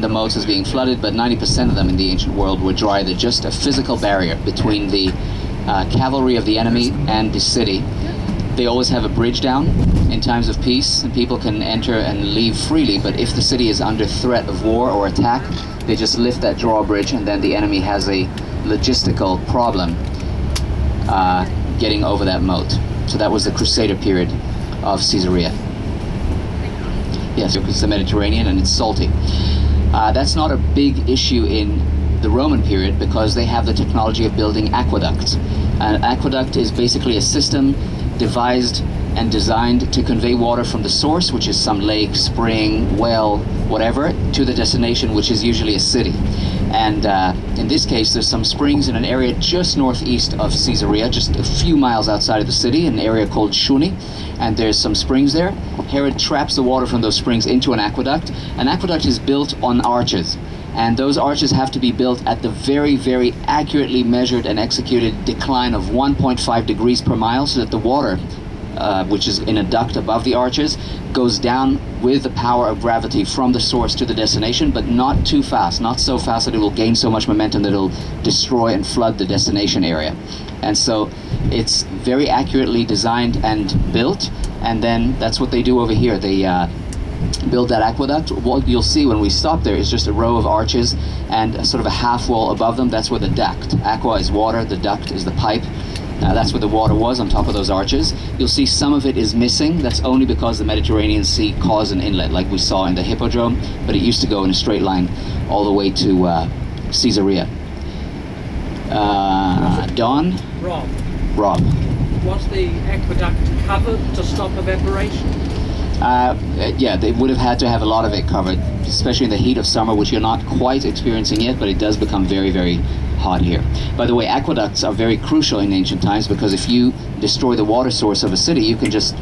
the moats as being flooded, but 90% of them in the ancient world were dry. They're just a physical barrier between the cavalry of the enemy and the city. They always have a bridge down in times of peace, and people can enter and leave freely, but if the city is under threat of war or attack, they just lift that drawbridge, and then the enemy has a logistical problem getting over that moat. So that was the Crusader period of Caesarea. Yes, it's the Mediterranean and it's salty. That's not a big issue in the Roman period because they have the technology of building aqueducts. An aqueduct is basically a system devised and designed to convey water from the source, which is some lake, spring, well, whatever, to the destination, which is usually a city. And in this case, there's some springs in an area just northeast of Caesarea, just a few miles outside of the city, an area called Shuni, and there's some springs there. Herod traps the water from those springs into an aqueduct. An aqueduct is built on arches, and those arches have to be built at the very, very accurately measured and executed decline of 1.5 degrees per mile, so that the water, which is in a duct above the arches, goes down with the power of gravity from the source to the destination, but not too fast, not so fast that it will gain so much momentum that it'll destroy and flood the destination area. And so it's very accurately designed and built, and then that's what they do over here. They build that aqueduct. What you'll see when we stop there is just a row of arches and a sort of a half wall above them. That's where the duct. Aqua is water, the duct is the pipe. That's where the water was, on top of those arches. You'll see some of it is missing. That's only because the Mediterranean Sea caused an inlet, like we saw in the Hippodrome, but it used to go in a straight line all the way to Caesarea. Don? Rob. Was the aqueduct covered to stop evaporation? Yeah, they would have had to have a lot of it covered, especially in the heat of summer, which you're not quite experiencing yet, but it does become very, very hot here. By the way, aqueducts are very crucial in ancient times because if you destroy the water source of a city, you can just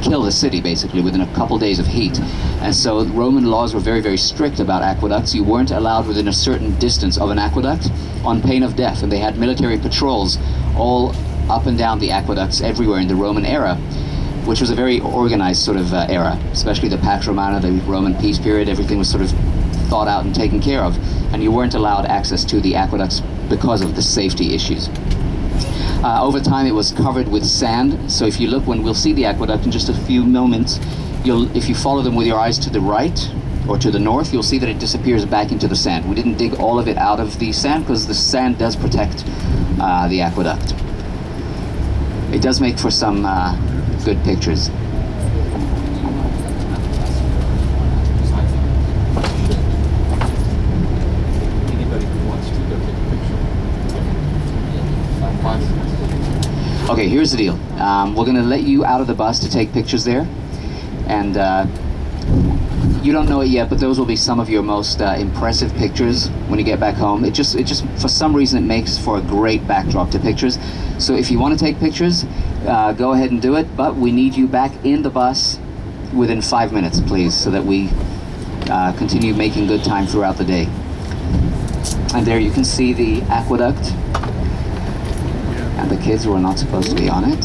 kill the city basically within a couple days of heat. And so Roman laws were very, very strict about aqueducts. You weren't allowed within a certain distance of an aqueduct on pain of death, and they had military patrols all up and down the aqueducts everywhere in the Roman era, which was a very organized sort of era, especially the Pax Romana, the Roman peace period. Everything was sort of thought out and taken care of, and you weren't allowed access to the aqueducts because of the safety issues. Over time it was covered with sand, so if you look, when we'll see the aqueduct in just a few moments, if you follow them with your eyes to the right or to the north, you'll see that it disappears back into the sand. We didn't dig all of it out of the sand because the sand does protect the aqueduct. It does make for some good pictures. Okay, here's the deal. We're going to let you out of the bus to take pictures there, and you don't know it yet, but those will be some of your most impressive pictures when you get back home. It just for some reason it makes for a great backdrop to pictures. So if you want to take pictures, go ahead and do it, but we need you back in the bus within 5 minutes, please, so that we continue making good time throughout the day. And there you can see the aqueduct, and the kids who are not supposed to be on it.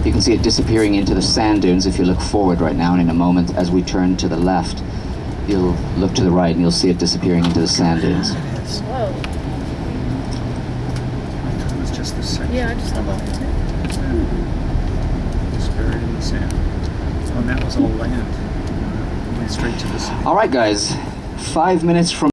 You can see it disappearing into the sand dunes if you look forward right now, and in a moment as we turn to the left, you'll look to the right and you'll see it disappearing into the sand dunes. Whoa. It was just the section. Yeah, I just saw that. Just buried in the sand. Oh, and that was all land. Went straight to the sea. All right, guys, 5 minutes from